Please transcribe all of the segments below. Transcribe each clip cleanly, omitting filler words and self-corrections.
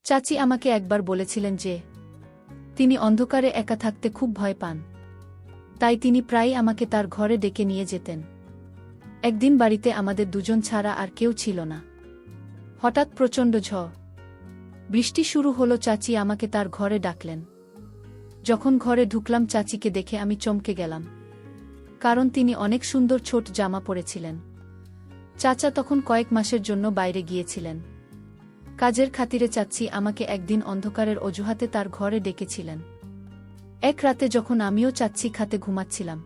চাচি আমাকে একবার বলেছিলেন যে তিনি অন্ধকারে একা থাকতে খুব ভয় পান, তাই তিনি প্রায়ই আমাকে তার ঘরে ডেকে নিয়ে যেতেন। একদিন বাড়িতে আমাদের দুজন ছাড়া আর কেউ ছিল না। হঠাৎ প্রচণ্ড ঝড় বৃষ্টি শুরু হলো। চাচি আমাকে তার ঘরে ডাকলেন। যখন ঘরে ঢুকলাম চাচিকে দেখে আমি চমকে গেলাম, কারণ তিনি অনেক সুন্দর ছোট জামা পরেছিলেন। চাচা তখন কয়েক মাসের জন্য বাইরে গিয়েছিলেন কাজের খাতিরে। চাচি আমাকে একদিন অন্ধকারের অজুহাতে তার ঘরে ডেকেছিলেন। এক রাতে যখন আমিও চাচি খাতে ঘুমাচ্ছিলাম,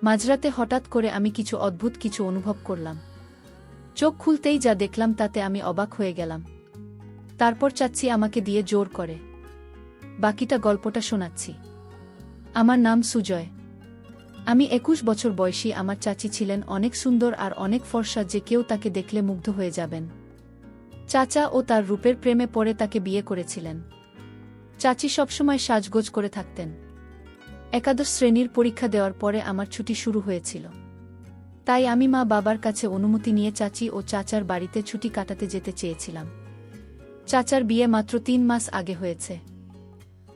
মাঝরাতে হঠাৎ করে আমি কিছু অদ্ভুত কিছু অনুভব করলাম। চোখ খুলতেই যা দেখলাম তাতে আমি অবাক হয়ে গেলাম। তারপর চাচি আমাকে দিয়ে জোর করে বাকিটা গল্পটা শোনাচ্ছি। আমার নাম সুজয়। আমি 21 বছর বয়সী। আমার চাচি ছিলেন অনেক সুন্দর আর অনেক ফর্সা, যে কেউ তাকে দেখলে মুগ্ধ হয়ে যাবেন। চাচা ও তার রূপের প্রেমে পড়ে তাকে বিয়ে করেছিলেন। চাচি সবসময় সাজগোজ করে থাকতেন। একাদশ শ্রেণীর পরীক্ষা দেওয়ার পরে আমার ছুটি শুরু হয়েছিল, তাই আমি মা বাবার কাছে অনুমতি নিয়ে চাচি ও চাচার বাড়িতে ছুটি কাটাতে যেতে চেয়েছিলাম। চাচার বিয়ে মাত্র 3 মাস আগে হয়েছে,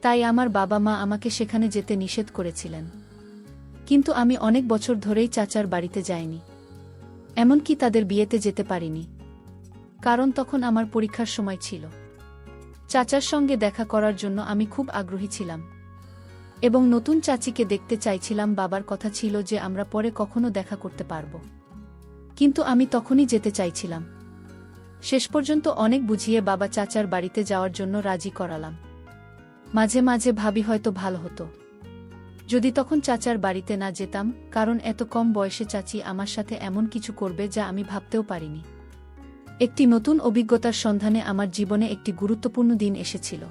তাই আমার বাবা মা আমাকে সেখানে যেতে নিষেধ করেছিলেন। কিন্তু আমি অনেক বছর ধরেই চাচার বাড়িতে যাইনি, এমনকি তাদের বিয়েতে যেতে পারিনি, কারণ তখন আমার পরীক্ষার সময় ছিল। চাচার সঙ্গে দেখা করার জন্য আমি খুব আগ্রহী ছিলাম এবং নতুন চাচিকে দেখতে চাইছিলাম। বাবার কথা ছিল যে আমরা পরে কখনো দেখা করতে পারব, কিন্তু আমি তখনই যেতে চাইছিলাম। শেষ পর্যন্ত অনেক বুঝিয়ে বাবা চাচার বাড়িতে যাওয়ার জন্য রাজি করালাম। মাঝে মাঝে ভাবি হয়তো ভালো হতো যদি তখন চাচার বাড়িতে না যেতাম, কারণ এত কম বয়সে চাচি আমার সাথে এমন কিছু করবে যা আমি ভাবতেও পারিনি। একটি নতুন অভিজ্ঞতার সন্ধানে আমার জীবনে একটি গুরুত্বপূর্ণ দিন এসেছিল।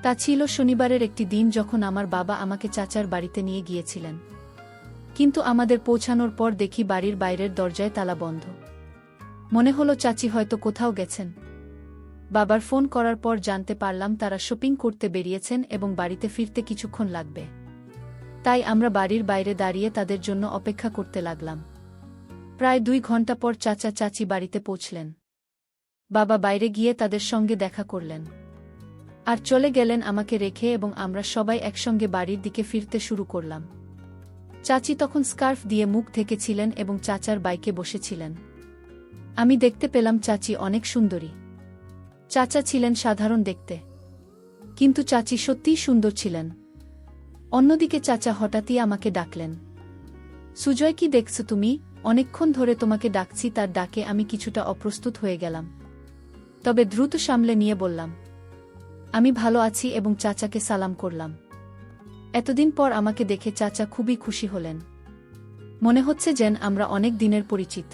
তা ছিল শনিবারের একটি দিন, যখন আমার বাবা আমাকে চাচার বাড়িতে নিয়ে গিয়েছিলেন। কিন্তু আমাদের পৌঁছানোর পর দেখি বাড়ির বাইরের দরজায় তালা বন্ধ। মনে হলো চাচি হয়তো কোথাও গেছেন। বাবার ফোন করার পর জানতে পারলাম তারা শপিং করতে বেরিয়েছেন এবং বাড়িতে ফিরতে কিছুক্ষণ লাগবে। তাই আমরা বাড়ির বাইরে দাঁড়িয়ে তাদের জন্য অপেক্ষা করতে লাগলাম। প্রায় 2 ঘন্টা পর চাচা চাচি বাড়িতে পৌঁছলেন। বাবা বাইরে গিয়ে তাদের সঙ্গে দেখা করলেন আর চলে গেলেন আমাকে রেখে, এবং আমরা সবাই একসঙ্গে বাড়ির দিকে ফিরতে শুরু করলাম। চাচি তখন স্কার্ফ দিয়ে মুখ ঢেকেছিলেন এবং চাচার বাইকে বসেছিলেন। আমি দেখতে পেলাম চাচি অনেক সুন্দরী। চাচা ছিলেন সাধারণ দেখতে, কিন্তু চাচি সত্যিই সুন্দর ছিলেন। অন্যদিকে চাচা হঠাৎই আমাকে ডাকলেন, সুজয়, কি দেখছো তুমি? অনেকক্ষণ ধরে তোমাকে ডাকছি। তার ডাকে আমি কিছুটা অপ্রস্তুত হয়ে গেলাম, তবে দ্রুত সামলে নিয়ে বললাম, আমি ভালো আছি, এবং চাচাকে সালাম করলাম। এতদিন পর আমাকে দেখে চাচা খুবই খুশি হলেন। মনে হচ্ছে যেন আমরা অনেক দিনের পরিচিত।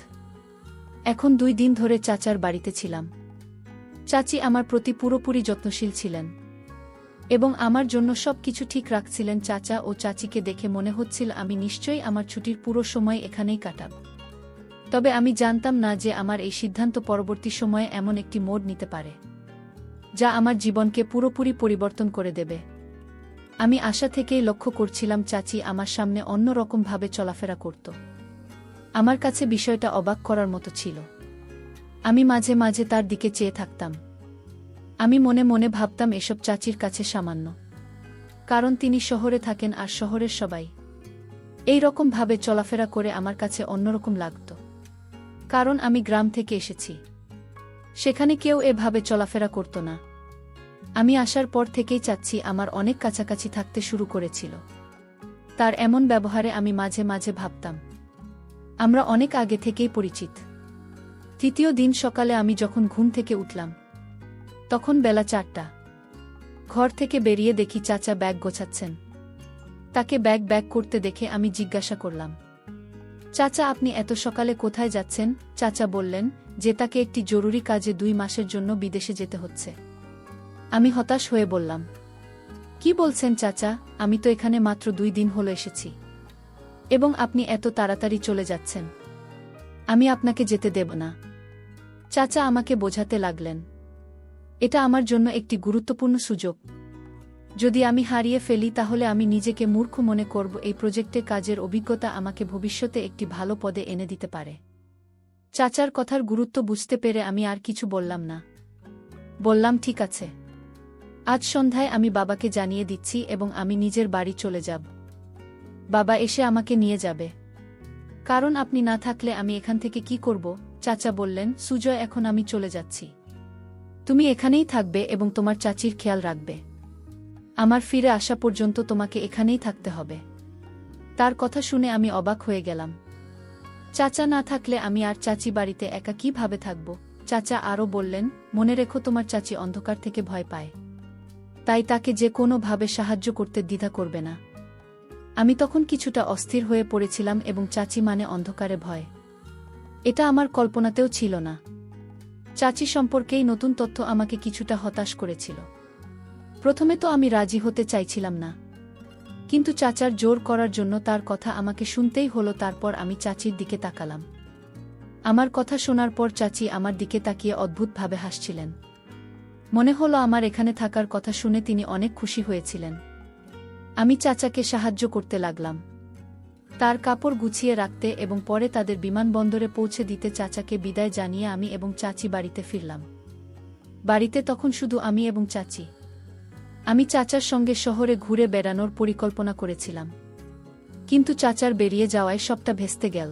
এখন 2 দিন ধরে চাচার বাড়িতে ছিলাম। চাচি আমার প্রতি পুরোপুরি যত্নশীল ছিলেন এবং আমার জন্য সবকিছু ঠিক রাখছিলেন। চাচা ও চাচিকে দেখে মনে হচ্ছিল আমি নিশ্চয়ই আমার ছুটির পুরো সময় এখানেই কাটাব। তবে আমি জানতাম না যে আমার এই সিদ্ধান্ত পরবর্তী সময়ে এমন একটি মোড় নিতে পারে যা আমার জীবনকে পুরোপুরি পরিবর্তন করে দেবে। আমি আশা থেকেই লক্ষ্য করছিলাম চাচি আমার সামনে অন্য রকমভাবে চলাফেরা করত। আমার কাছে বিষয়টা অবাক করার মতো ছিল। আমি মাঝে মাঝে তার দিকে চেয়ে থাকতাম। আমি মনে মনে ভাবতাম এসব চাচির কাছে সামান্য, কারণ তিনি শহরে থাকেন আর শহরের সবাই এই রকম ভাবে চলাফেরা করে আমার কাছে অন্যরকম লাগত। কারণ আমি গ্রাম থেকে এসেছি, সেখানে কেউ এভাবে চলাফেরা করত না। আমি আসার পর থেকেই চাচ্ছি আমার অনেক কাছাকাছি থাকতে শুরু করেছিল। তার এমন ব্যবহারে আমি মাঝে মাঝে ভাবতাম আমরা অনেক আগে থেকেই পরিচিত। 3য় দিন সকালে আমি যখন ঘুম থেকে উঠলাম, তখন বেলা 4টা। ঘর থেকে বেরিয়ে দেখি চাচা ব্যাগ গোছাচ্ছেন। তাকে ব্যাগ করতে দেখে আমি জিজ্ঞাসা করলাম, চাচা, আপনি এত সকালে কোথায় যাচ্ছেন? চাচা বললেন যে তাকে একটি জরুরি কাজে 2 মাসের জন্য বিদেশে যেতে হচ্ছে। আমি হতাশ হয়ে বললাম, কি বলছেন চাচা? আমি তো এখানে মাত্র 2 দিন হলো এসেছি, এবং আপনি এত তাড়াতাড়ি চলে যাচ্ছেন। আমি আপনাকে যেতে দেব না। চাচা আমাকে বোঝাতে লাগলেন, এটা আমার জন্য একটি গুরুত্বপূর্ণ সুযোগ। যদি আমি হারিয়ে ফেলি তাহলে আমি নিজেকে মূর্খ মনে করব। এই প্রজেক্টে কাজের অভিজ্ঞতা আমাকে ভবিষ্যতে একটি ভালো পদে এনে দিতে পারে। চাচার কথার গুরুত্ব বুঝতে পেরে আমি আর কিছু বললাম না। বললাম ঠিক আছে। আজ সন্ধ্যায় আমি বাবাকে জানিয়ে দিচ্ছি এবং আমি নিজের বাড়ি চলে যাব। বাবা এসে আমাকে নিয়ে যাবে। কারণ আপনি না থাকলে আমি এখান থেকে কি করব? চাচা বললেন, সুজয় এখন আমি চলে যাচ্ছি। তুমি এখানেই থাকবে এবং তোমার চাচির খেয়াল রাখবে। আমার ফিরে আসা পর্যন্ত তোমাকে এখানেই থাকতে হবে। তার কথা শুনে আমি অবাক হয়ে গেলাম। চাচা না থাকলে আমি আর চাচি বাড়িতে একা কিভাবে থাকব? চাচা আরও বললেন, মনে রেখো তোমার চাচি অন্ধকার থেকে ভয় পায়। তাই তাকে যে কোনোভাবে সাহায্য করতে দ্বিধা করবে না। আমি তখন কিছুটা অস্থির হয়ে পড়েছিলাম এবং চাচি মানে অন্ধকারে ভয়। এটা আমার কল্পনাতেও ছিল না। চাচি সম্পর্কেই নতুন তথ্য আমাকে কিছুটা হতাশ করেছিল। প্রথমে তো আমি রাজি হতে চাইছিলাম না, কিন্তু চাচার জোর করার জন্য তার কথা আমাকে শুনতেই হলো। তারপর আমি চাচির দিকে তাকালাম। আমার কথা শোনার পর চাচি আমার দিকে তাকিয়ে অদ্ভুতভাবে হাসছিলেন। মনে হলো আমার এখানে থাকার কথা শুনে তিনি অনেক খুশি হয়েছিলেন। আমি চাচাকে সাহায্য করতে লাগলাম, তার কাপড় গুছিয়ে রাখতে এবং পরে তাদের বিমানবন্দরে পৌঁছে দিতে। চাচাকে বিদায় জানিয়ে আমি এবং চাচি বাড়িতে ফিরলাম। বাড়িতে তখন শুধু আমি এবং চাচি। আমি চাচার সঙ্গে শহরে ঘুরে বেড়ানোর পরিকল্পনা করেছিলাম, কিন্তু চাচার বেরিয়ে যাওয়ায় সবটা ভেস্তে গেল।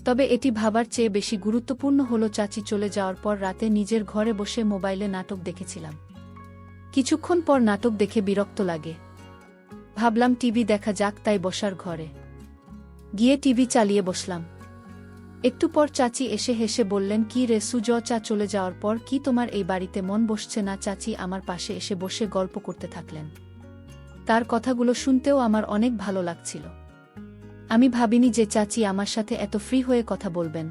তবে এটি ভাবার চেয়ে বেশি গুরুত্বপূর্ণ হলো চাচি চলে যাওয়ার পর রাতে নিজের ঘরে বসে মোবাইলে নাটক দেখেছিলাম। কিছুক্ষণ পর নাটক দেখে বিরক্ত লাগে। ভাবলাম টিভি দেখা যাক, তাই বসার ঘরে গিয়ে টিভি চালিয়ে বসলাম। একটু পর চাচি এসে হেসে বললেন, কি রে সুজয়, চা চলে যাওয়ার পর কি তোমার এই বাড়িতে মন বসছে না? চাচি আমার পাশে এসে বসে গল্প করতে থাকলেন। তার কথাগুলো শুনতেও আমার অনেক ভালো লাগছিল। আমি ভাবিনি যে চাচি আমার সাথে এত ফ্রি হয়ে কথা বলবেন।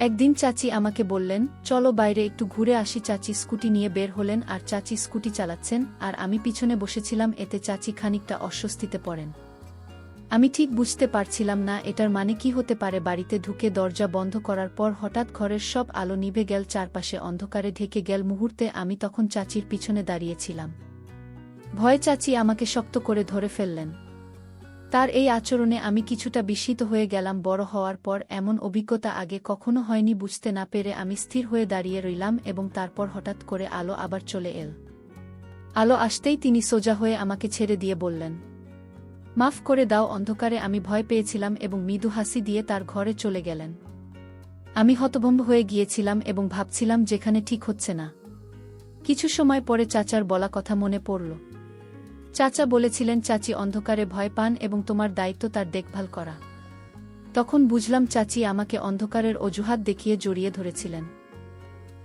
একদিন চাচি আমাকে বললেন, চলো বাইরে একটু ঘুরে আসি। চাচি স্কুটি নিয়ে বের হলেন আর চাচি স্কুটি চালাচ্ছেন আর আমি পিছনে বসেছিলাম। এতে চাচি খানিকটা অস্বস্তিতে পড়েন। আমি ঠিক বুঝতে পারছিলাম না এটার মানে কি হতে পারে। বাড়িতে ঢুকে দরজা বন্ধ করার পর হঠাৎ ঘরের সব আলো নিভে গেল, চারপাশে অন্ধকারে ঢেকে গেল। মুহূর্তে আমি তখন চাচির পিছনে দাঁড়িয়েছিলাম। ভয়ে চাচি আমাকে শক্ত করে ধরে ফেললেন। তার এই আচরণে আমি কিছুটা বিস্মিত হয়ে গেলাম। বড় হওয়ার পর এমন অভিজ্ঞতা আগে কখনো হয়নি। বুঝতে না পেরে আমি স্থির হয়ে দাঁড়িয়ে রইলাম এবং তারপর হঠাৎ করে আলো আবার চলে এল। আলো আসতেই তিনি সোজা হয়ে আমাকে ছেড়ে দিয়ে বললেন, মাফ করে দাও, অন্ধকারে আমি ভয় পেয়েছিলাম, এবং মৃদু হাসি দিয়ে তার ঘরে চলে গেলেন। আমি হতভম্ব হয়ে গিয়েছিলাম এবং ভাবছিলাম যেখানে ঠিক হচ্ছে না। কিছু সময় পরে চাচার বলা কথা মনে পড়ল। চাচা বলেছিলেন চাচি অন্ধকারে ভয় পান এবং তোমার দায়িত্ব তার দেখভাল করা। তখন বুঝলাম চাচি আমাকে অন্ধকারের অজুহাত দেখিয়ে জড়িয়ে ধরেছিলেন।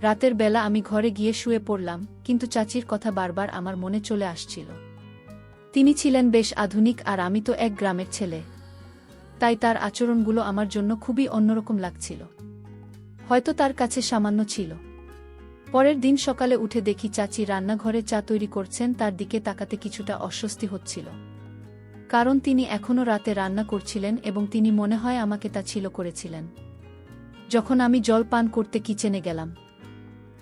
রাতের বেলা আমি ঘরে গিয়ে শুয়ে পড়লাম, কিন্তু চাচির কথা বারবার আমার মনে চলে আসছিল। তিনি ছিলেন বেশ আধুনিক আর আমি তো এক গ্রামের ছেলে, তাই তার আচরণগুলো আমার জন্য খুবই অন্যরকম লাগছিল। হয়তো তার কাছে সামান্য ছিল। পরের দিন সকালে উঠে দেখি চাচি রান্নাঘরে চা তৈরি করছেন। তার দিকে তাকাতে কিছুটা অস্বস্তি হচ্ছিল, কারণ তিনি এখনও রাতে রান্না করছিলেন এবং তিনি মনে হয় আমাকে তা ছিল করেছিলেন। যখন আমি জল পান করতে কিচেনে গেলাম,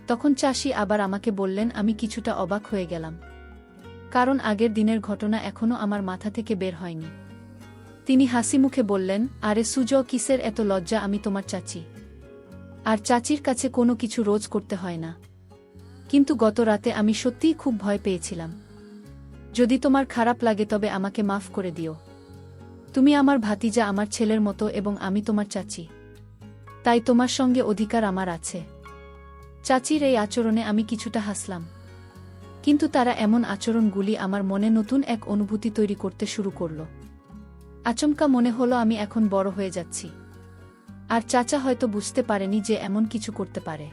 তখন চাচি আবার আমাকে বললেন। আমি কিছুটা অবাক হয়ে গেলাম, কারণ আগের দিনের ঘটনা এখনও আমার মাথা থেকে বের হয়নি। তিনি হাসি মুখে বললেন, আরে সুজয়, কিসের এত লজ্জা? আমি তোমার চাচি, আর চাচির কাছে কোনো কিছু রোজ করতে হয় না। কিন্তু গত রাতে আমি সত্যিই খুব ভয় পেয়েছিলাম। যদি তোমার খারাপ লাগে তবে আমাকে মাফ করে দিও। তুমি আমার ভাতিজা, আমার ছেলের মতো, এবং আমি তোমার চাচি, তাই তোমার সঙ্গে অধিকার আমার আছে। চাচির এই আচরণে আমি কিছুটা হাসলাম, কিন্তু তারা এমন আচরণগুলি আমার মনে নতুন এক অনুভূতি তৈরি করতে শুরু করল। আচমকা মনে হলো আমি এখন বড় হয়ে যাচ্ছি, আর চাচা হয়তো বুঝতে পারেনি যে এমন কিছু করতে পারে।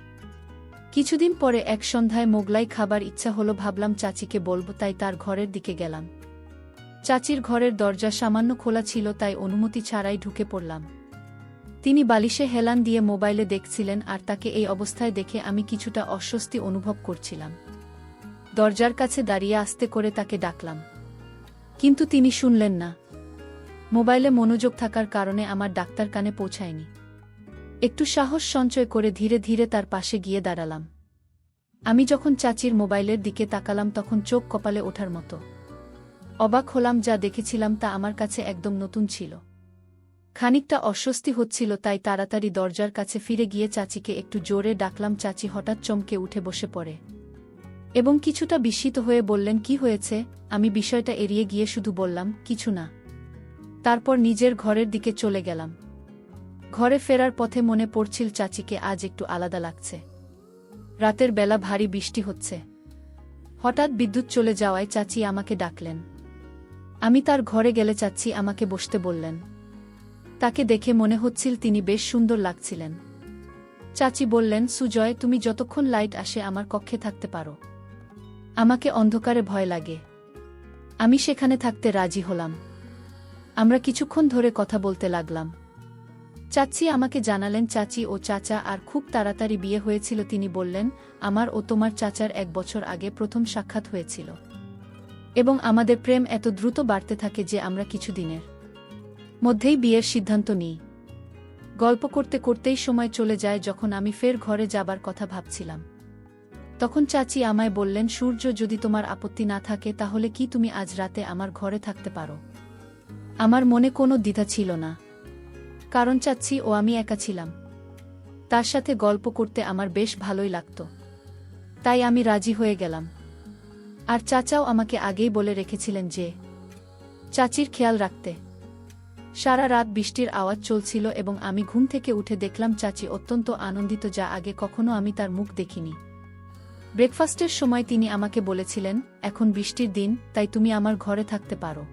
কিছুদিন পরে এক সন্ধ্যায় মোগলাই খাবার ইচ্ছা হলো। ভাবলাম চাচিকে বলবো, তাই তার ঘরের দিকে গেলাম। চাচির ঘরের দরজা সামান্য খোলা ছিল, তাই অনুমতি ছাড়াই ঢুকে পড়লাম। তিনি বালিশে হেলান দিয়ে মোবাইলে দেখছিলেন, আর তাকে এই অবস্থায় দেখে আমি কিছুটা অস্বস্তি অনুভব করছিলাম। দরজার কাছে দাঁড়িয়ে আস্তে করে তাকে ডাকলাম, কিন্তু তিনি শুনলেন না। মোবাইলে মনোযোগ থাকার কারণে আমার ডাক্তার কানে পৌঁছায়নি। একটু সাহস সঞ্চয় করে ধীরে ধীরে তার পাশে গিয়ে দাঁড়ালাম। আমি যখন চাচির মোবাইলের দিকে তাকালাম তখন চোখ কপালে ওঠার মতো। অবাক হলাম, যা দেখেছিলাম তা আমার কাছে একদম নতুন ছিল। খানিকটা অস্বস্তি হচ্ছিল, তাই তাড়াতাড়ি দরজার কাছে ফিরে গিয়ে চাচিকে একটু জোরে ডাকলাম। চাচি হঠাৎ চমকে উঠে বসে পড়ে এবং কিছুটা বিস্মিত হয়ে বললেন, কি হয়েছে? আমি বিষয়টা এড়িয়ে গিয়ে শুধু বললাম, কিছু না। তারপর নিজের ঘরের দিকে চলে গেলাম। ঘরে ফেরার পথে মনে পড়ছিল চাচিকে আজ একটু আলাদা লাগছে। রাতের বেলা ভারী বৃষ্টি হচ্ছে। হঠাৎ বিদ্যুৎ চলে যাওয়ায় চাচি আমাকে ডাকলেন। আমি তার ঘরে গেলে চাচি আমাকে বসতে বললেন। তাকে দেখে মনে হচ্ছিল তিনি বেশ সুন্দর লাগছিলেন। চাচি বললেন, সুজয়, তুমি যতক্ষণ লাইট আসে আমার কক্ষে থাকতে পারো। আমাকে অন্ধকারে ভয় লাগে। আমি সেখানে থাকতে রাজি হলাম। আমরা কিছুক্ষণ ধরে কথা বলতে লাগলাম। চাচি আমাকে জানালেন চাচি ও চাচা আর খুব তাড়াতাড়ি বিয়ে হয়েছিল। তিনি বললেন, আমার ও তোমার চাচার 1 বছর আগে প্রথম সাক্ষাৎ হয়েছিল এবং আমাদের প্রেম এত দ্রুত বাড়তে থাকে যে আমরা কিছুদিনের মধ্যেই বিয়ের সিদ্ধান্ত নিই। গল্প করতে করতেই সময় চলে যায়। যখন আমি ফের ঘরে যাবার কথা ভাবছিলাম, তখন চাচি আমায় বললেন, সূর্য, যদি তোমার আপত্তি না থাকে তাহলে কি তুমি আজ রাতে আমার ঘরে থাকতে পারো? আমার মনে কোনো দ্বিধা ছিল না, কারণ চাচি ও আমি একা ছিলাম। তার সাথে গল্প করতে আমার বেশ ভালোই লাগত। তাই আমি রাজি হয়ে গেলাম। আর চাচাও আমাকে আগেই বলে রেখেছিলেন যে চাচির খেয়াল রাখতে। সারা রাত বৃষ্টির আওয়াজ চলছিল এবং আমি ঘুম থেকে উঠে দেখলাম চাচি অত্যন্ত আনন্দিত, যা আগে কখনো আমি তার মুখ দেখিনি। ব্রেকফাস্টের সময় তিনি আমাকে বলেছিলেন, এখন বৃষ্টির দিন, তাই তুমি আমার ঘরে থাকতে পারো।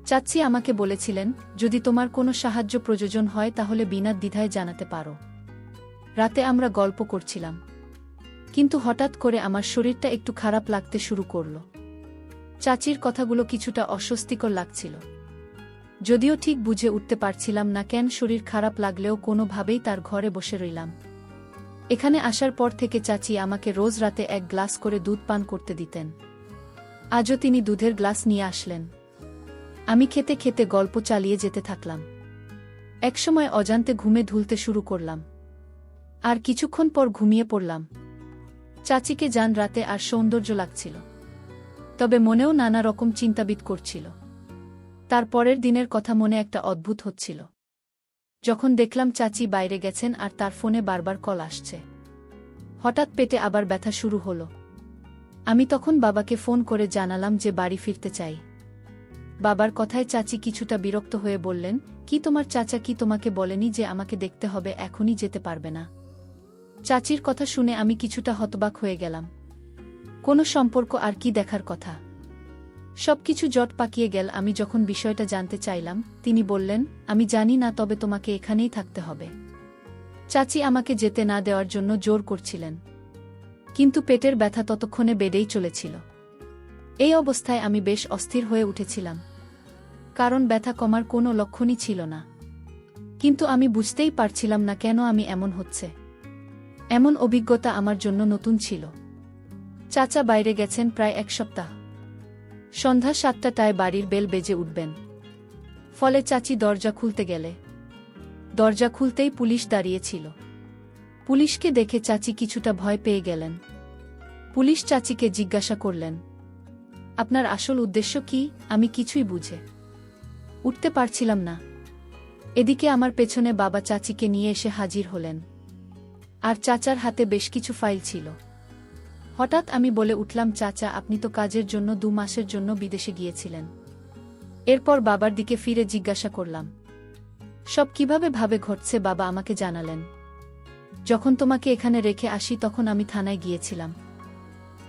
চাচি আমাকে বলেছিলেন, যদি তোমার কোনো সাহায্য প্রয়োজন হয় তাহলে বিনা দ্বিধায় জানাতে পারো। রাতে আমরা গল্প করছিলাম, কিন্তু হঠাৎ করে আমার শরীরটা একটু খারাপ লাগতে শুরু করল। চাচির কথাগুলো কিছুটা অস্বস্তিকর লাগছিল, যদিও ঠিক বুঝে উঠতে পারছিলাম না কেন শরীর খারাপ লাগলেও কোনোভাবেই তার ঘরে বসে রইলাম। এখানে আসার পর থেকে চাচি আমাকে রোজ রাতে 1 গ্লাস করে দুধ পান করতে দিতেন। আজও তিনি দুধের গ্লাস নিয়ে আসলেন। আমি খেতে খেতে গল্প চালিয়ে যেতে থাকলাম। একসময় অজান্তে ঘুমে ঢুলতে শুরু করলাম, আর কিছুক্ষণ পর ঘুমিয়ে পড়লাম। চাচিকে জান রাতে আর সৌন্দর্য লাগছিল, তবে মনেও নানা রকম চিন্তাবিদ করছিল। তার পরের দিনের কথা মনে একটা অদ্ভুত হচ্ছিল, যখন দেখলাম চাচি বাইরে গেছেন আর তার ফোনে বারবার কল আসছে। হঠাৎ পেটে আবার ব্যথা শুরু হলো। আমি তখন বাবাকে ফোন করে জানালাম যে বাড়ি ফিরতে চাই। বাবার কথায় চাচি কিছুটা বিরক্ত হয়ে বললেন, কি তোমার চাচা কি তোমাকে বলেনি যে আমাকে দেখতে হবে, এখনই যেতে পারবে না? চাচির কথা শুনে আমি কিছুটা হতবাক হয়ে গেলাম। কোনো সম্পর্ক আর কি দেখার কথা? সবকিছু জট পাকিয়ে গেল। আমি যখন বিষয়টা জানতে চাইলাম, তিনি বললেন, আমি জানি না, তবে তোমাকে এখানেই থাকতে হবে। চাচি আমাকে যেতে না দেওয়ার জন্য জোর করছিলেন, কিন্তু পেটের ব্যথা ততক্ষণে বেড়েই চলেছিল। এই অবস্থায় আমি বেশ অস্থির হয়ে উঠেছিলাম, কারণ ব্যথা কমার কোনো লক্ষণই ছিল না। কিন্তু আমি বুঝতেই পারছিলাম না কেন আমি এমন হচ্ছে। এমন অভিজ্ঞতা আমার জন্য নতুন ছিল। চাচা বাইরে গেছেন প্রায় 1 সপ্তাহ। সন্ধ্যা 7টায় বাড়ির বেল বেজে উঠবেন, ফলে চাচি দরজা খুলতে গেলে দরজা খুলতেই পুলিশ দাঁড়িয়েছিল। পুলিশকে দেখে চাচি কিছুটা ভয় পেয়ে গেলেন। পুলিশ চাচিকে জিজ্ঞাসা করলেন, আপনার আসল উদ্দেশ্য কি? আমি কিছুই বুঝে উঠতে পারছিলাম না। এদিকে আমার পেছনে বাবা চাচিকে নিয়ে এসে হাজির হলেন, আর চাচার হাতে বেশ কিছু ফাইল ছিল। হঠাৎ আমি বলে উঠলাম, চাচা, আপনি তো কাজের জন্য 2 মাসের জন্য বিদেশে গিয়েছিলেন। এরপর বাবার দিকে ফিরে জিজ্ঞাসা করলাম, সব কিভাবে ভাবে ঘটছে? বাবা আমাকে জানালেন, যখন তোমাকে এখানে রেখে আসি তখন আমি থানায় গিয়েছিলাম।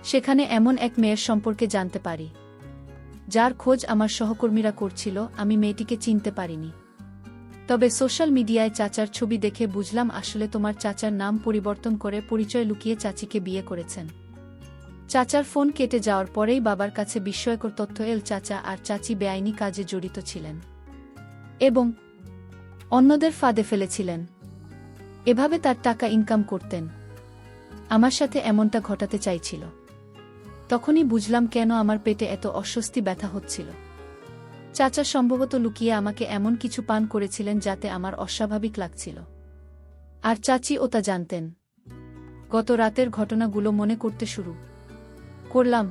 সেখানে এমন এক মেয়ের সম্পর্কে জানতে পারি, যার খোঁজ আমার সহকর্মীরা করছিল। আমি মেয়েটিকে চিনতে পারিনি, তবে সোশ্যাল মিডিয়ায় চাচার ছবি দেখে বুঝলাম আসলে তোমার চাচার নাম পরিবর্তন করে পরিচয় লুকিয়ে চাচিকে বিয়ে করেছেন। চাচার ফোন কেটে যাওয়ার পরেই বাবার কাছে বিস্ময়কর তথ্য এল, চাচা আর চাচি বেআইনি কাজে জড়িত ছিলেন এবং অন্যদের ফাঁদে ফেলেছিলেন। এভাবে তার টাকা ইনকাম করতেন। আমার সাথে এমনটা ঘটাতে চাইছিল। তখনই বুঝলাম কেন আমার পেটে এত অস্বস্তি ব্যথা হচ্ছিল। চাচা সম্ভবত লুকিয়ে আমাকে এমন কিছু পান করেছিলেন যাতে আমার অস্বাভাবিক লাগছিল, আর চাচি ও তা জানতেন। গত রাতের ঘটনাগুলো মনে করতে শুরু করলাম।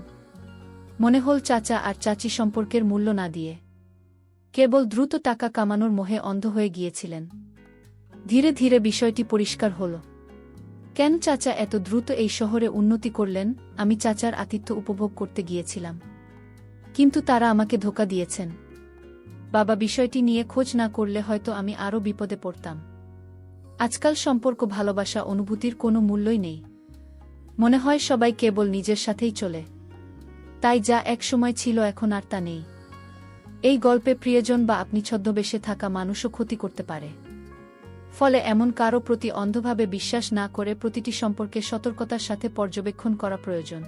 মনে হল চাচা আর চাচি সম্পর্কের মূল্য না দিয়ে কেবল দ্রুত টাকা কামানোর মোহে অন্ধ হয়ে গিয়েছিলেন। ধীরে ধীরে বিষয়টি পরিষ্কার হল। কেন চাচা এত দ্রুত এই শহরে উন্নতি করলেন? আমি চাচার আতিথ্য উপভোগ করতে গিয়েছিলাম, কিন্তু তারা আমাকে ধোঁকা দিয়েছেন। বাবা বিষয়টি নিয়ে খোঁজ না করলে হয়তো আমি আরও বিপদে পড়তাম। আজকাল সম্পর্ক, ভালোবাসা, অনুভূতির কোনো মূল্যই নেই। মনে হয় সবাই কেবল নিজের সাথেই চলে। তাই যা এক সময় ছিল এখন আর তা নেই। এই গল্পে প্রিয়জন বা আপনি ছদ্মবেশে থাকা মানুষও ক্ষতি করতে পারে। ফলে এমন কারো প্রতি অন্ধভাবে বিশ্বাস না করে প্রতিটি সম্পর্কে সতর্কতার সাথে পর্যবেক্ষণ করা প্রয়োজন।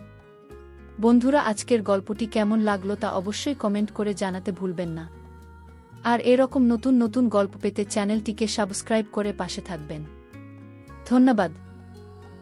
বন্ধুরা, আজকের গল্পটি কেমন লাগলো তা অবশ্যই কমেন্ট করে জানাতে ভুলবেন না। আর এরকম নতুন নতুন গল্প পেতে চ্যানেলটিকে সাবস্ক্রাইব করে পাশে থাকবেন। ধন্যবাদ।